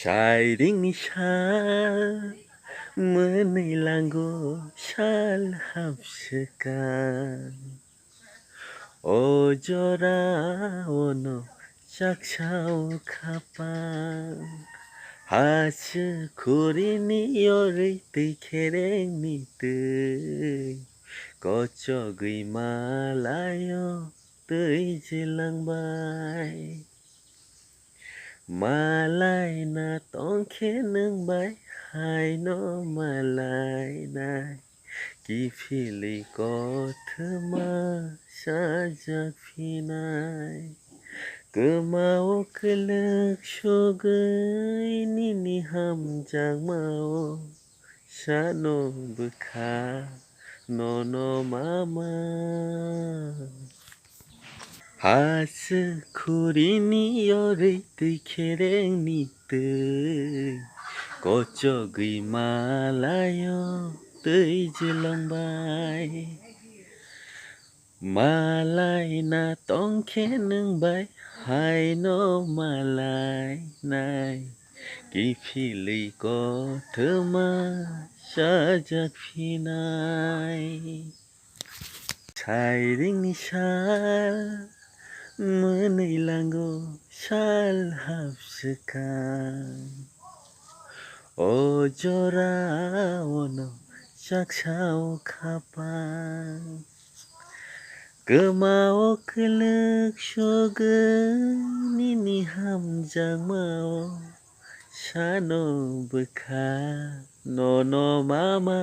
Shiring shal menilango shal hapskan O jora ono chakshao kapang Has kurini yori tikereng ni tui Kocogui malayo tui jilang bai Malay na tongke nang bay hai no malay na Kifili ko thema sajak pinay Kemau kelek shogai nini hamjang mau Shano bekha nono mama Has kurini yori tikereng ni tui Kocogui malayo tui jilang bai Malay na tongke nang bay hai no malay nai Kifili ko thema sajak pinay Shiring ni shal menilango shal hapskan O jora ono chakshao kapang Kemau kelek shogai nini hamjang mau Shano bekha nono mama